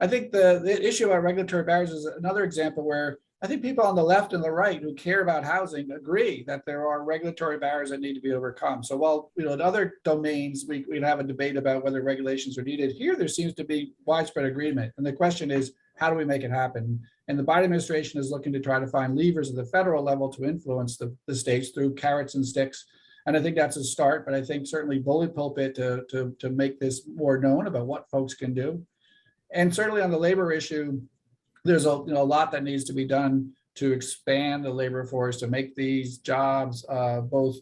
I think the issue about regulatory barriers is another example where I think people on the left and the right who care about housing agree that there are regulatory barriers that need to be overcome. So while in other domains we'd have a debate about whether regulations are needed, here there seems to be widespread agreement. And the question is, how do we make it happen? And the Biden administration is looking to try to find levers at the federal level to influence the states through carrots and sticks. And I think that's a start, but I think certainly bully pulpit to make this more known about what folks can do. And certainly on the labor issue, there's a lot that needs to be done to expand the labor force, to make these jobs both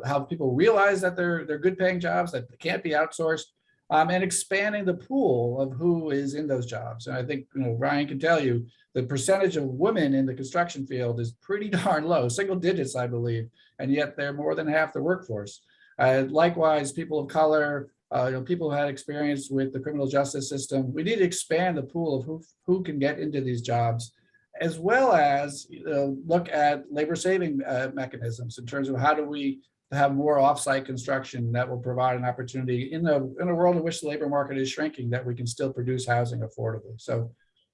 how people realize that they're good paying jobs, that can't be outsourced, and expanding the pool of who is in those jobs. And I think, Ryan can tell you, the percentage of women in the construction field is pretty darn low, single digits, I believe, and yet they're more than half the workforce. Likewise, people of color, people who had experience with the criminal justice system, we need to expand the pool of who can get into these jobs, as well as look at labor saving mechanisms in terms of how do we have more offsite construction that will provide an opportunity in a world in which the labor market is shrinking, that we can still produce housing affordably. So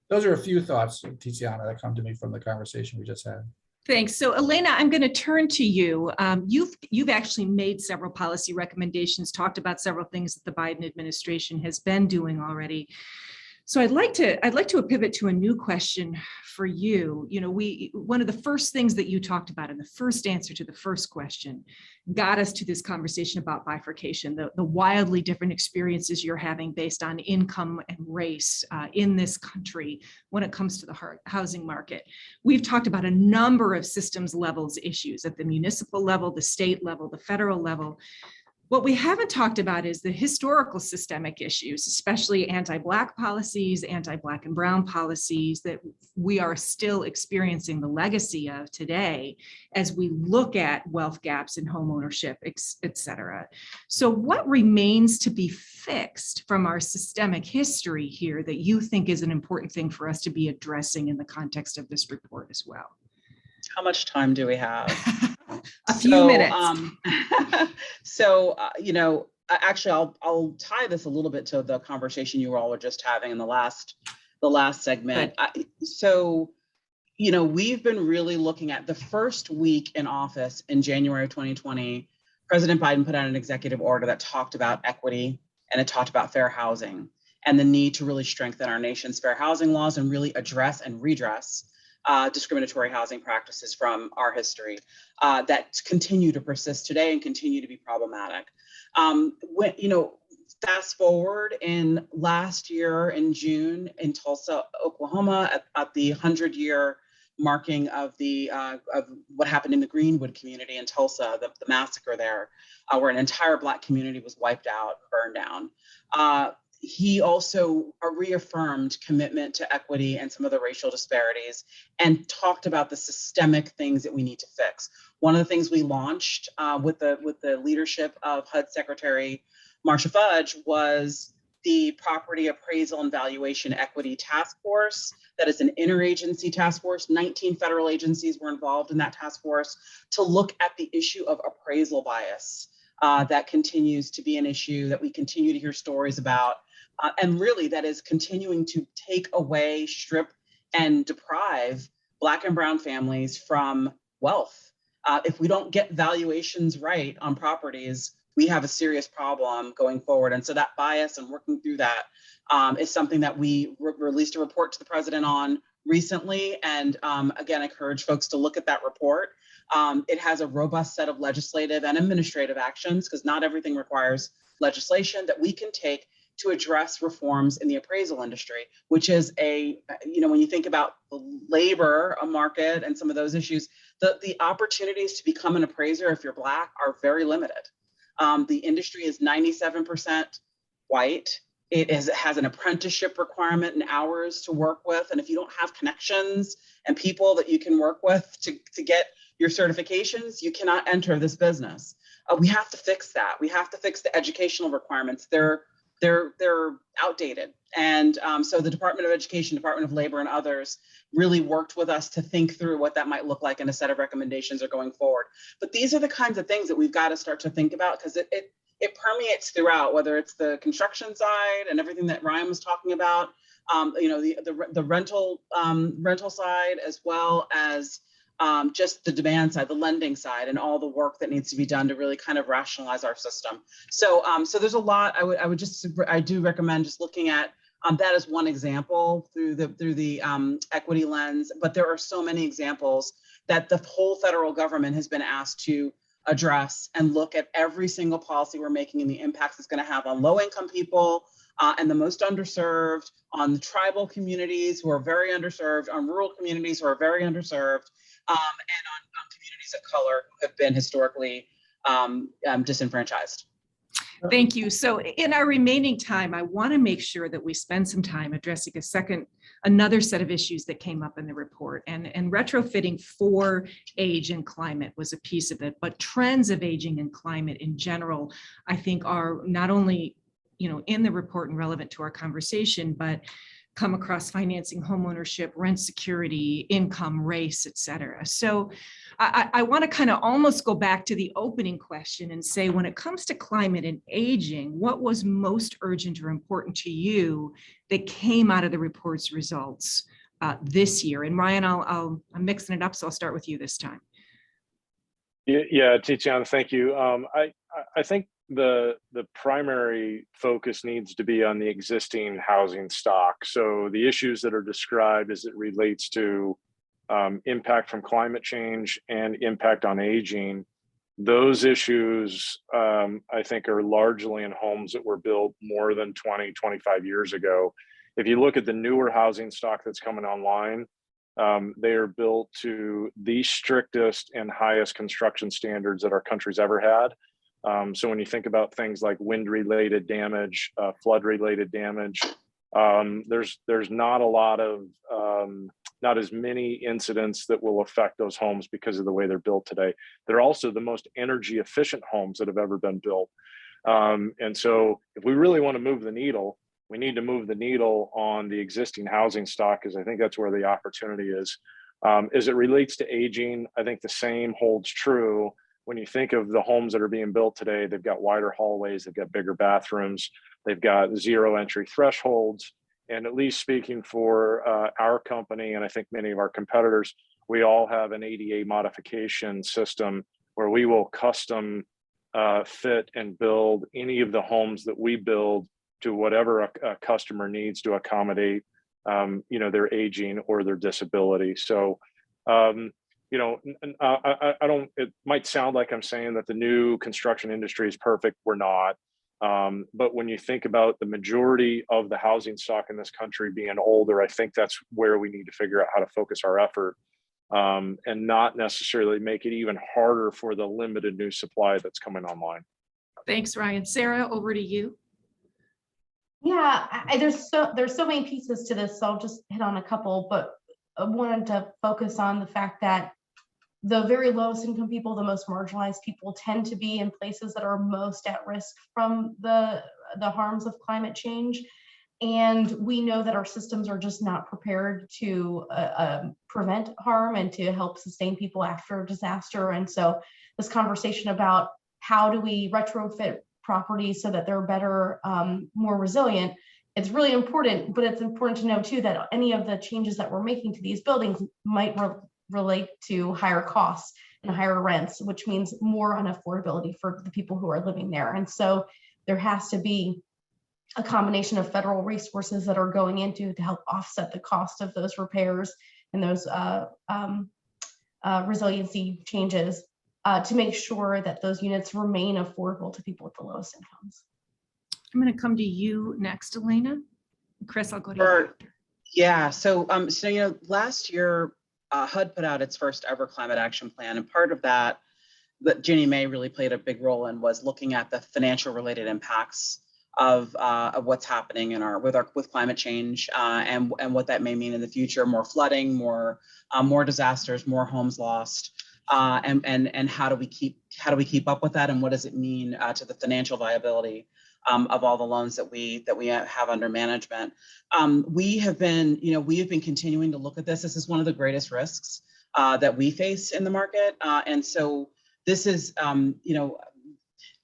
those are a few thoughts, Tiziana, that come to me from the conversation we just had. Thanks. So Elena, I'm going to turn to you. You've actually made several policy recommendations, talked about several things that the Biden administration has been doing already. So I'd like to pivot to a new question for you. One of the first things that you talked about in the first answer to the first question got us to this conversation about bifurcation, the wildly different experiences you're having based on income and race in this country when it comes to the housing market. We've talked about a number of systems levels issues at the municipal level, the state level, the federal level. What we haven't talked about is the historical systemic issues, especially anti-Black policies, anti-Black and brown policies that we are still experiencing the legacy of today as we look at wealth gaps in homeownership, et cetera. So what remains to be fixed from our systemic history here that you think is an important thing for us to be addressing in the context of this report as well? How much time do we have? A few minutes. Actually, I'll tie this a little bit to the conversation you all were just having in the last segment. We've been really looking at the first week in office in January of 2020. President Biden put out an executive order that talked about equity, and it talked about fair housing and the need to really strengthen our nation's fair housing laws and really address and redress discriminatory housing practices from our history that continue to persist today and continue to be problematic. Fast forward in last year in June in Tulsa, Oklahoma, at the 100-year marking of what happened in the Greenwood community in Tulsa, the massacre there, where an entire Black community was wiped out, burned down. He also reaffirmed commitment to equity and some of the racial disparities and talked about the systemic things that we need to fix. One of the things we launched with the leadership of HUD Secretary Marcia Fudge was the Property Appraisal and Valuation Equity Task Force. That is an interagency task force. 19 federal agencies were involved in that task force to look at the issue of appraisal bias. That continues to be an issue that we continue to hear stories about. And really that is continuing to take away, strip, and deprive Black and brown families from wealth. If we don't get valuations right on properties, we have a serious problem going forward. And so that bias and working through that is something that we released a report to the president on recently. And again, I encourage folks to look at that report. It has a robust set of legislative and administrative actions, because not everything requires legislation, that we can take to address reforms in the appraisal industry, which is when you think about the labor market and some of those issues, the opportunities to become an appraiser if you're Black are very limited. The industry is 97% white. It has an apprenticeship requirement and hours to work with. And if you don't have connections and people that you can work with to get your certifications, you cannot enter this business. We have to fix that. We have to fix the educational requirements. They're outdated. And so the Department of Education, Department of Labor, and others really worked with us to think through what that might look like in a set of recommendations are going forward. But these are the kinds of things that we've got to start to think about, because it permeates throughout, whether it's the construction side and everything that Ryan was talking about, the rental side, as well as just the demand side, the lending side, and all the work that needs to be done to really kind of rationalize our system. So there's a lot. I do recommend just looking at that as one example through the equity lens. But there are so many examples that the whole federal government has been asked to address and look at every single policy we're making and the impacts it's going to have on low-income people and the most underserved, on the tribal communities who are very underserved, on rural communities who are very underserved, and on communities of color who have been historically disenfranchised. Thank you. So in our remaining time, I want to make sure that we spend some time addressing another set of issues that came up in the report, and retrofitting for age and climate was a piece of it, but trends of aging and climate in general, I think are not only, in the report and relevant to our conversation, but come across financing, homeownership, rent security, income, race, et cetera. So I want to kind of almost go back to the opening question and say, when it comes to climate and aging, what was most urgent or important to you that came out of the report's results this year? And Ryan, I'm mixing it up, so I'll start with you this time. Yeah, Tiziana, thank you. I think the primary focus needs to be on the existing housing stock. So the issues that are described as it relates to impact from climate change and impact on aging, those issues I think are largely in homes that were built more than 20, 25 years ago. If you look at the newer housing stock that's coming online, they are built to the strictest and highest construction standards that our country's ever had. So when you think about things like wind-related damage, flood-related damage, there's not a lot of, not as many incidents that will affect those homes because of the way they're built today. They're also the most energy efficient homes that have ever been built. And so if we really want to move the needle, we need to move the needle on the existing housing stock, because I think that's where the opportunity is. As it relates to aging, I think the same holds true. When you think of the homes that are being built today, they've got wider hallways, they've got bigger bathrooms, they've got zero entry thresholds. And at least speaking for our company, and I think many of our competitors, we all have an ADA modification system where we will custom fit and build any of the homes that we build to whatever a customer needs to accommodate, their aging or their disability. So, it might sound like I'm saying that the new construction industry is perfect. We're not. But when you think about the majority of the housing stock in this country being older, I think that's where we need to figure out how to focus our effort, and not necessarily make it even harder for the limited new supply that's coming online. Thanks, Ryan. Sarah, over to you. Yeah, there's so many pieces to this, so I'll just hit on a couple, but I wanted to focus on the fact that the very lowest income people, the most marginalized people, tend to be in places that are most at risk from the harms of climate change. And we know that our systems are just not prepared to prevent harm and to help sustain people after a disaster. And so this conversation about how do we retrofit properties so that they're better, more resilient, it's really important, but it's important to know too that any of the changes that we're making to these buildings might relate to higher costs and higher rents, which means more unaffordability for the people who are living there. And so there has to be a combination of federal resources that are going into to help offset the cost of those repairs and those resiliency changes to make sure that those units remain affordable to people with the lowest incomes. I'm going to come to you next, Elena. Chris, I'll go to you. Sure. Yeah. So last year, HUD put out its first ever climate action plan, and part of that Ginny Mae really played a big role in was looking at the financial related impacts of what's happening with climate change and what that may mean in the future: more flooding, more disasters, more homes lost, and how do we keep up with that, and what does it mean to the financial viability of all the loans that we have under management. We have been continuing to look at this. This is one of the greatest risks that we face in the market, and so this is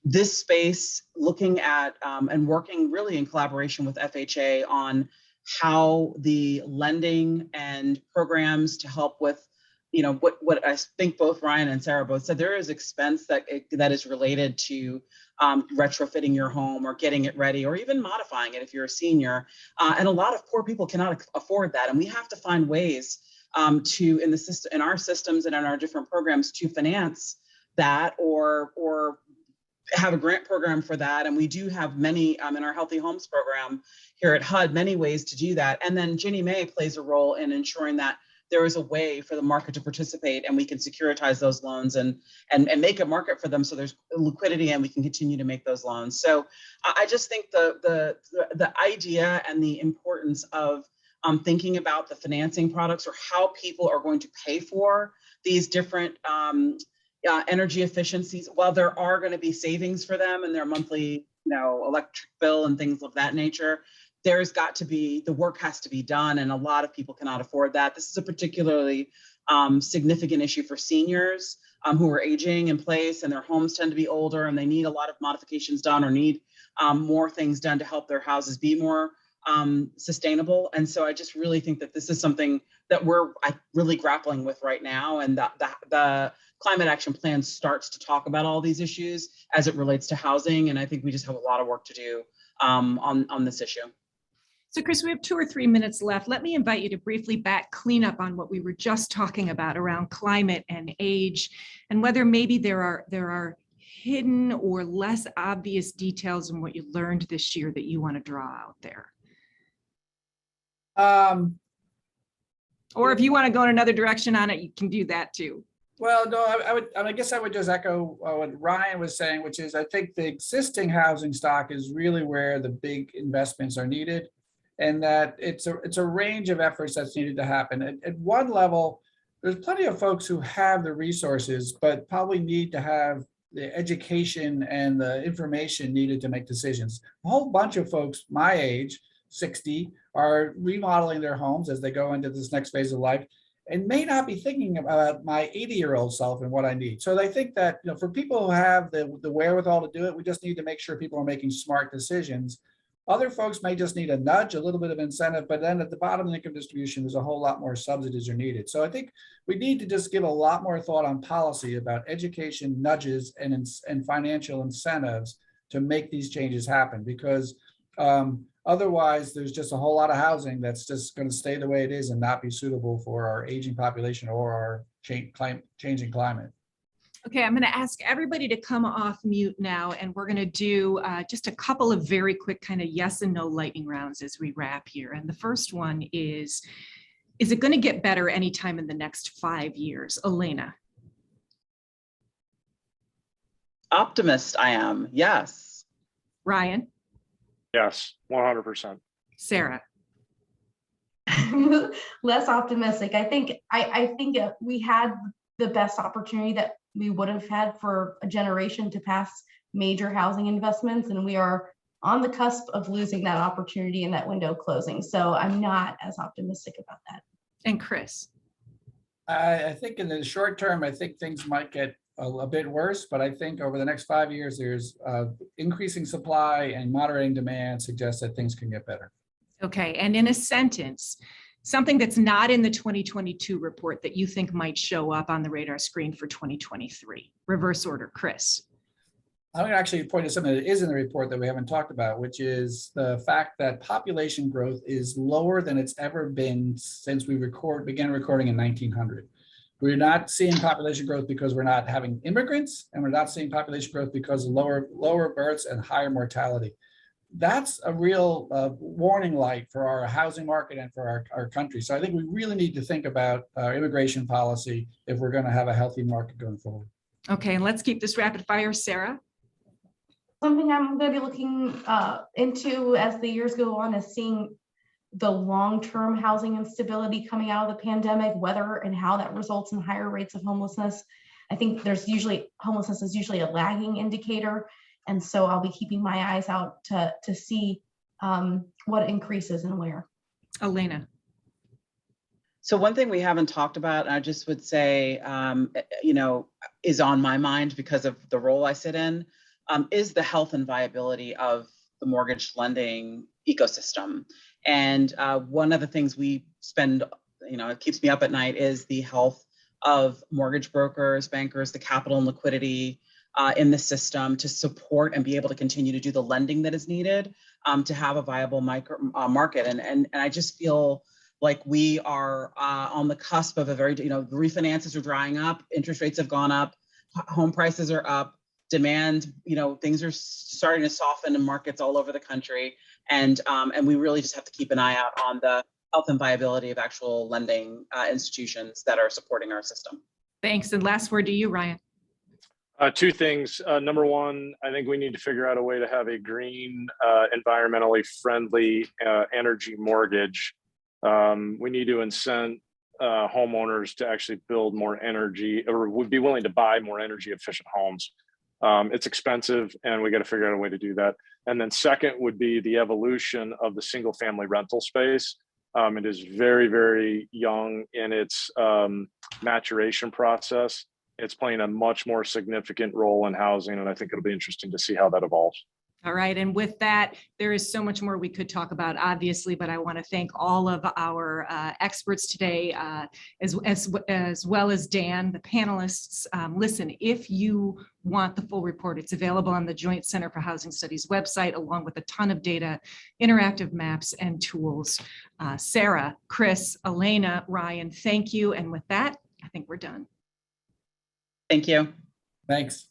this space looking at and working really in collaboration with FHA on how the lending and programs to help with what I think both Ryan and Sarah both said, there is expense that is related to retrofitting your home or getting it ready or even modifying it if you're a senior. And a lot of poor people cannot afford that. And we have to find ways in our systems and in our different programs to finance that or have a grant program for that. And we do have many in our Healthy Homes program here at HUD, many ways to do that. And then Ginny Mae plays a role in ensuring that there is a way for the market to participate, and we can securitize those loans and make a market for them, so there's liquidity and we can continue to make those loans. So I just think the idea and the importance of thinking about the financing products, or how people are going to pay for these different energy efficiencies, while there are going to be savings for them and their monthly, electric bill and things of that nature, there's got to be, the work has to be done, and a lot of people cannot afford that. This is a particularly significant issue for seniors who are aging in place, and their homes tend to be older, and they need a lot of modifications done, or need more things done to help their houses be more sustainable. And so I just really think that this is something that we're really grappling with right now, and the Climate Action Plan starts to talk about all these issues as it relates to housing, and I think we just have a lot of work to do on this issue. So Chris, we have 2 or 3 minutes left. Let me invite you to briefly clean up on what we were just talking about around climate and age, and whether maybe there are hidden or less obvious details in what you learned this year that you want to draw out there. Or if you want to go in another direction on it, you can do that too. Well, no, I guess I would just echo what Ryan was saying, which is I think the existing housing stock is really where the big investments are needed, and that it's a range of efforts that's needed to happen. At one level, there's plenty of folks who have the resources, but probably need to have the education and the information needed to make decisions. A whole bunch of folks my age, 60, are remodeling their homes as they go into this next phase of life, and may not be thinking about my 80-year-old self and what I need. So I think that, for people who have the wherewithal to do it, we just need to make sure people are making smart decisions. Other folks may just need a nudge, a little bit of incentive, but then at the bottom of the income distribution, there's a whole lot more subsidies are needed. So I think we need to just give a lot more thought on policy about education, nudges, and financial incentives to make these changes happen, because otherwise, there's just a whole lot of housing that's just going to stay the way it is and not be suitable for our aging population or our changing climate. Okay, I'm going to ask everybody to come off mute now, and we're going to do just a couple of very quick kind of yes and no lightning rounds as we wrap here. And the first one is it going to get better anytime in the next 5 years? Elena? Optimist I am, yes. Ryan? Yes, 100%. Sarah? Less optimistic. I think we had the best opportunity that we would have had for a generation to pass major housing investments, and we are on the cusp of losing that opportunity and that window closing. So I'm not as optimistic about that. And Chris? I think in the short term, I think things might get a bit worse, but I think over the next 5 years, there's increasing supply and moderating demand suggests that things can get better. Okay, and in a sentence, something that's not in the 2022 report that you think might show up on the radar screen for 2023. Reverse order, Chris. I'm going to actually point to something that is in the report that we haven't talked about, which is the fact that population growth is lower than it's ever been since we began recording in 1900. We're not seeing population growth because we're not having immigrants, and we're not seeing population growth because of lower births and higher mortality. That's a real warning light for our housing market and for our country. So I think we really need to think about our immigration policy if we're going to have a healthy market going forward. Okay, and let's keep this rapid fire. Sarah? Something I'm going to be looking into as the years go on is seeing the long-term housing instability coming out of the pandemic, whether and how that results in higher rates of homelessness. I think homelessness is usually a lagging indicator. And so I'll be keeping my eyes out to see what increases and where. Elena? So one thing we haven't talked about, and I just would say, is on my mind because of the role I sit in, is the health and viability of the mortgage lending ecosystem. And one of the things we spend, it keeps me up at night, is the health of mortgage brokers, bankers, the capital and liquidity in the system to support and be able to continue to do the lending that is needed to have a viable market. And I just feel like we are on the cusp of a very, refinances are drying up, interest rates have gone up, home prices are up, demand, things are starting to soften in markets all over the country. And we really just have to keep an eye out on the health and viability of actual lending institutions that are supporting our system. Thanks. And last word to you, Ryan. Two things. Number one, I think we need to figure out a way to have a green, environmentally friendly energy mortgage. We need to incent homeowners to actually build more energy, or would be willing to buy more energy efficient homes. It's expensive, and we got to figure out a way to do that. And then second would be the evolution of the single family rental space. It is very, very young in its maturation process. It's playing a much more significant role in housing, and I think it'll be interesting to see how that evolves. All right. And with that, there is so much more we could talk about, obviously, but I want to thank all of our experts today, as well as Dan, the panelists. Listen, if you want the full report, it's available on the Joint Center for Housing Studies website, along with a ton of data, interactive maps, and tools. Sarah, Chris, Elena, Ryan, thank you. And with that, I think we're done. Thank you. Thanks.